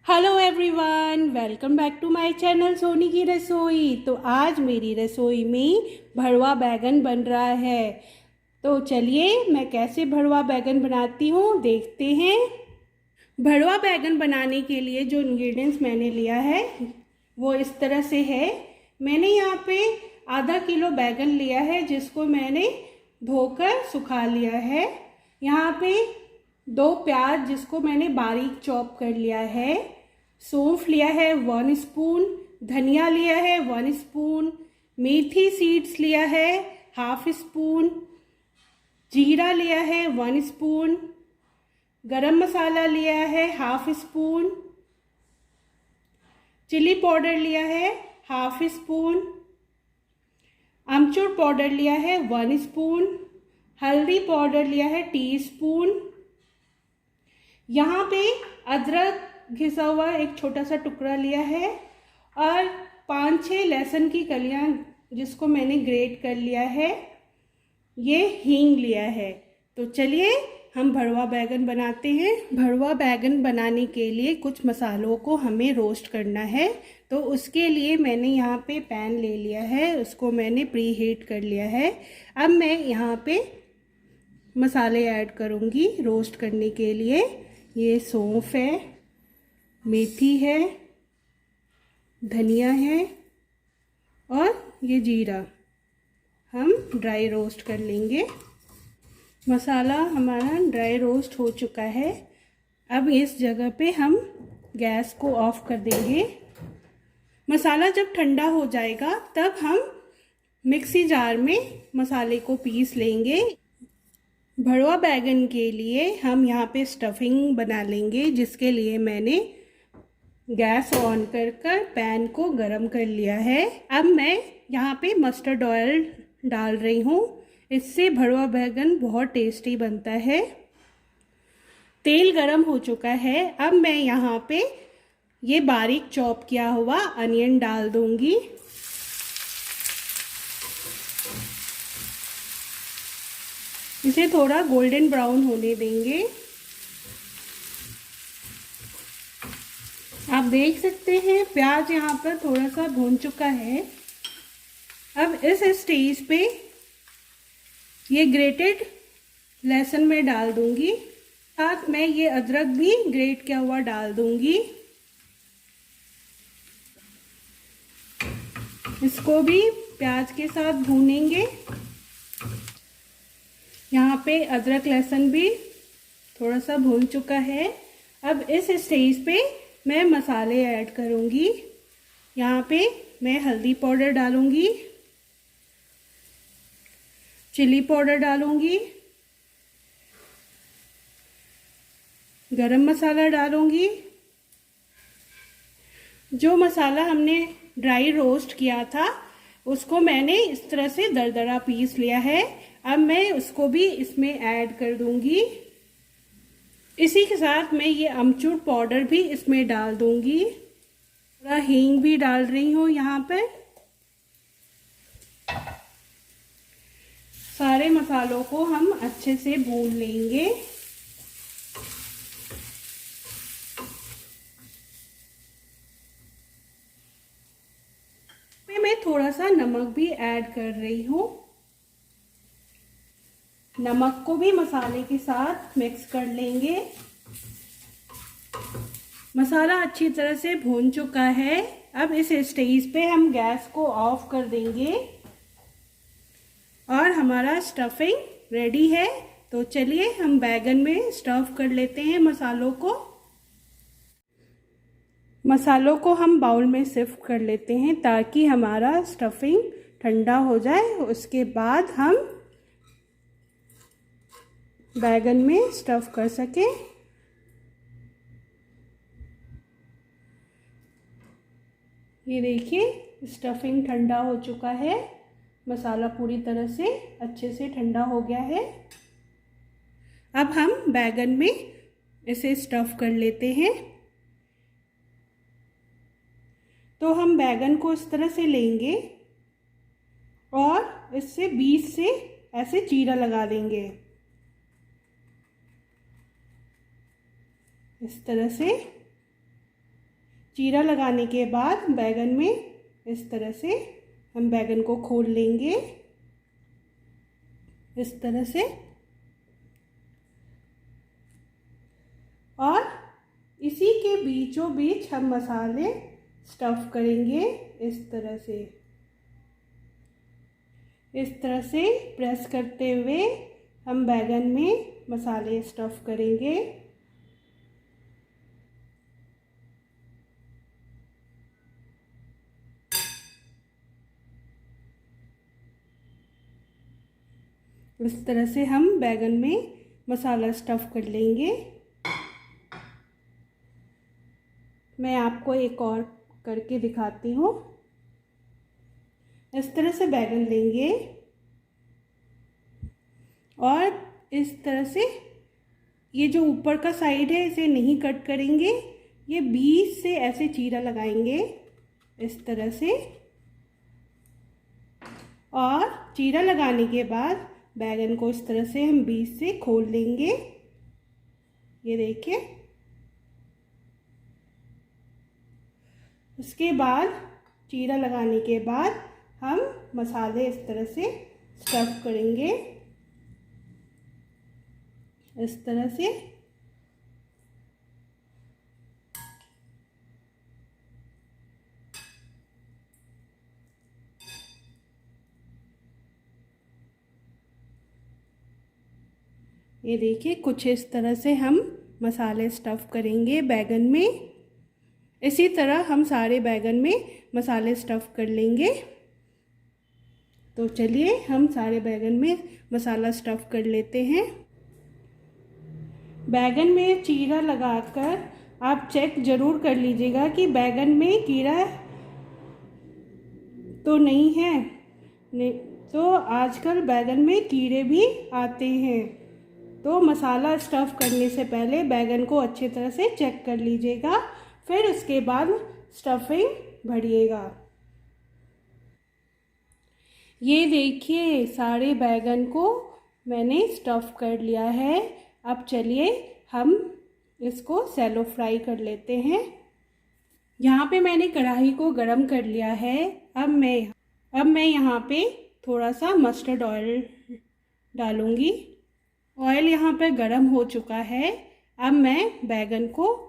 Hello everyone, welcome back to my channel Soni की रसोई। तो आज मेरी रसोई में भरवा बैगन बन रहा है। तो चलिए मैं कैसे भरवा बैगन बनाती हूँ देखते हैं। भरवा बैगन बनाने के लिए जो इंग्रेडिएंट्स मैंने लिया है वो इस तरह से है। मैंने यहाँ पे आधा किलो बैगन लिया है जिसको मैंने धोकर सुखा लिया है। यहाँ पे 2 प्याज जिसको मैंने बारीक चॉप कर लिया है। सौंफ लिया है 1 स्पून, धनिया लिया है 1 स्पून, मेथी सीड्स लिया है हाफ स्पून, जीरा लिया है 1 स्पून, गरम मसाला लिया है हाफ स्पून, चिली पाउडर लिया है हाफ स्पून, अमचूर पाउडर लिया है 1 स्पून, हल्दी पाउडर लिया है टीस्पून। यहाँ पे अदरक घिसा हुआ एक छोटा सा टुकड़ा लिया है और 5-6 लहसुन की कलियां जिसको मैंने ग्रेट कर लिया है। ये हींग लिया है। तो चलिए हम भरवा बैगन बनाते हैं। भरवा बैगन बनाने के लिए कुछ मसालों को हमें रोस्ट करना है। तो उसके लिए मैंने यहाँ पे पैन ले लिया है, उसको मैंने प्री हीट कर लिया है। अब मैं यहाँ पे मसाले ऐड करूँगी रोस्ट करने के लिए। ये सौंफ है, मेथी है, धनिया है और ये जीरा हम ड्राई रोस्ट कर लेंगे। मसाला हमारा ड्राई रोस्ट हो चुका है। अब इस जगह पे हम गैस को ऑफ कर देंगे। मसाला जब ठंडा हो जाएगा तब हम मिक्सी जार में मसाले को पीस लेंगे। भरवा बैगन के लिए हम यहाँ पे स्टफिंग बना लेंगे, जिसके लिए मैंने गैस ऑन कर पैन को गरम कर लिया है। अब मैं यहाँ पे मस्टर्ड ऑयल डाल रही हूँ, इससे भरवा बैगन बहुत टेस्टी बनता है। तेल गरम हो चुका है। अब मैं यहाँ पे ये बारीक चॉप किया हुआ अनियन डाल दूँगी। इसे थोड़ा गोल्डन ब्राउन होने देंगे। आप देख सकते हैं प्याज यहाँ पर थोड़ा सा भून चुका है। अब इस स्टेज पे ये ग्रेटेड लहसुन में डाल दूंगी, साथ में ये अदरक भी ग्रेट किया हुआ डाल दूंगी। इसको भी प्याज के साथ भूनेंगे। यहाँ पे अदरक लहसुन भी थोड़ा सा भून चुका है। अब इस स्टेज पे मैं मसाले ऐड करूँगी। यहाँ पे मैं हल्दी पाउडर डालूँगी, चिली पाउडर डालूँगी, गरम मसाला डालूँगी। जो मसाला हमने ड्राई रोस्ट किया था उसको मैंने इस तरह से दरदरा पीस लिया है। अब मैं उसको भी इसमें ऐड कर दूँगी। इसी के साथ मैं ये अमचूर पाउडर भी इसमें डाल दूंगी। थोड़ा हींग भी डाल रही हूँ यहाँ पर। सारे मसालों को हम अच्छे से भून लेंगे। मैं थोड़ा सा नमक भी ऐड कर रही हूँ। नमक को भी मसाले के साथ मिक्स कर लेंगे। मसाला अच्छी तरह से भून चुका है। अब इस स्टेज पे हम गैस को ऑफ कर देंगे और हमारा स्टफिंग रेडी है। तो चलिए हम बैगन में स्टफ कर लेते हैं मसालों को। मसालों को हम बाउल में शिफ्ट कर लेते हैं ताकि हमारा स्टफिंग ठंडा हो जाए। उसके बाद हम बैगन में स्टफ कर सकें। ये देखिए स्टफिंग ठंडा हो चुका है। मसाला पूरी तरह से अच्छे से ठंडा हो गया है। अब हम बैगन में इसे स्टफ कर लेते हैं। तो हम बैगन को इस तरह से लेंगे और इससे बीच से ऐसे चीरा लगा देंगे, इस तरह से। चीरा लगाने के बाद बैगन में इस तरह से हम बैगन को खोल लेंगे, इस तरह से। और इसी के बीचों बीच हम मसाले स्टफ़ करेंगे इस तरह से। इस तरह से प्रेस करते हुए हम बैगन में मसाले स्टफ़ करेंगे। इस तरह से हम बैगन में मसाला स्टफ़ कर लेंगे। मैं आपको एक और करके दिखाती हूँ। इस तरह से बैगन लेंगे और इस तरह से ये जो ऊपर का साइड है इसे नहीं कट करेंगे, ये बीच से ऐसे चीरा लगाएंगे इस तरह से। और चीरा लगाने के बाद बैगन को इस तरह से हम बीच से खोल लेंगे, ये देखिए। उसके बाद चीरा लगाने के बाद हम मसाले इस तरह से स्टफ़ करेंगे इस तरह से। ये देखिए, कुछ इस तरह से हम मसाले स्टफ़ करेंगे बैगन में। इसी तरह हम सारे बैगन में मसाले स्टफ़ कर लेंगे। तो चलिए हम सारे बैगन में मसाला स्टफ़ कर लेते हैं। बैगन में चीरा लगाकर आप चेक ज़रूर कर लीजिएगा कि बैगन में कीड़ा तो नहीं है। तो आजकल बैगन में कीड़े भी आते हैं, तो मसाला स्टफ़ करने से पहले बैगन को अच्छी तरह से चेक कर लीजिएगा, फिर उसके बाद स्टफिंग भरिएगा। ये देखिए, सारे बैगन को मैंने स्टफ़ कर लिया है। अब चलिए हम इसको सैलो फ्राई कर लेते हैं। यहाँ पे मैंने कढ़ाई को गरम कर लिया है। अब मैं यहाँ पे थोड़ा सा मस्टर्ड ऑयल डालूँगी। ऑयल यहाँ पे गरम हो चुका है। अब मैं बैगन को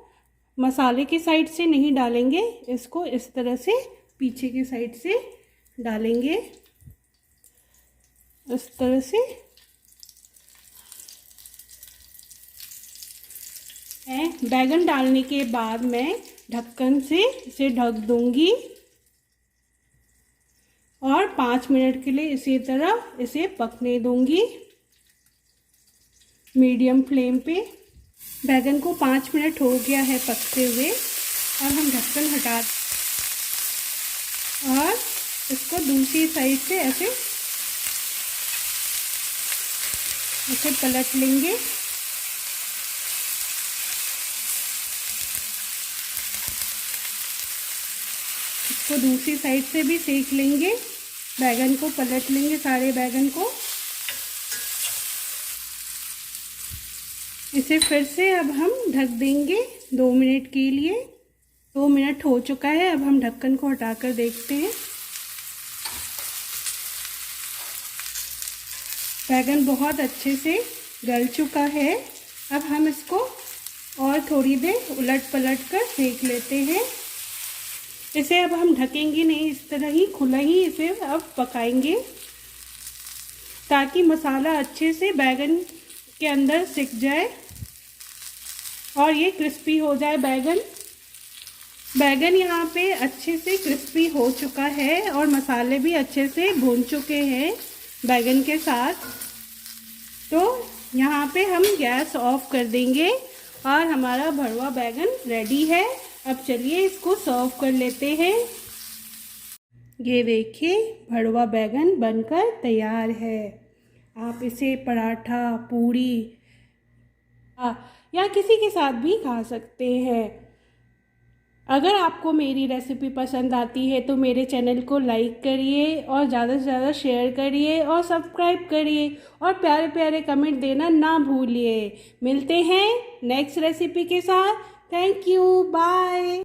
मसाले की साइड से नहीं डालेंगे, इसको इस तरह से पीछे की साइड से डालेंगे इस तरह से। बैगन डालने के बाद मैं ढक्कन से इसे ढक दूंगी और 5 मिनट के लिए इसी तरह इसे पकने दूंगी मीडियम फ्लेम पे। बैगन को 5 मिनट हो गया है पकते हुए। अब हम ढक्कन हटा और इसको दूसरी साइड से ऐसे पलट लेंगे। इसको दूसरी साइड से भी सेक लेंगे। बैगन को पलट लेंगे, सारे बैगन को। इसे फिर से अब हम ढक देंगे 2 मिनट के लिए। 2 मिनट हो चुका है। अब हम ढक्कन को हटाकर देखते हैं। बैगन बहुत अच्छे से गल चुका है। अब हम इसको और थोड़ी देर उलट पलट कर सेक लेते हैं। इसे अब हम ढकेंगे नहीं, इस तरह ही खुला ही इसे अब पकाएंगे ताकि मसाला अच्छे से बैगन के अंदर सिक जाए और ये क्रिस्पी हो जाए। बैगन यहाँ पे अच्छे से क्रिस्पी हो चुका है और मसाले भी अच्छे से भून चुके हैं बैगन के साथ। तो यहाँ पे हम गैस ऑफ कर देंगे और हमारा भरवा बैगन रेडी है। अब चलिए इसको सर्व कर लेते हैं। ये देखिए, भरवा बैगन बनकर तैयार है। आप इसे पराठा, पूरी या किसी के साथ भी खा सकते हैं। अगर आपको मेरी रेसिपी पसंद आती है तो मेरे चैनल को लाइक करिए और ज़्यादा से ज़्यादा शेयर करिए और सब्सक्राइब करिए और प्यारे प्यारे कमेंट देना ना भूलिए। मिलते हैं नेक्स्ट रेसिपी के साथ। Thank you, bye.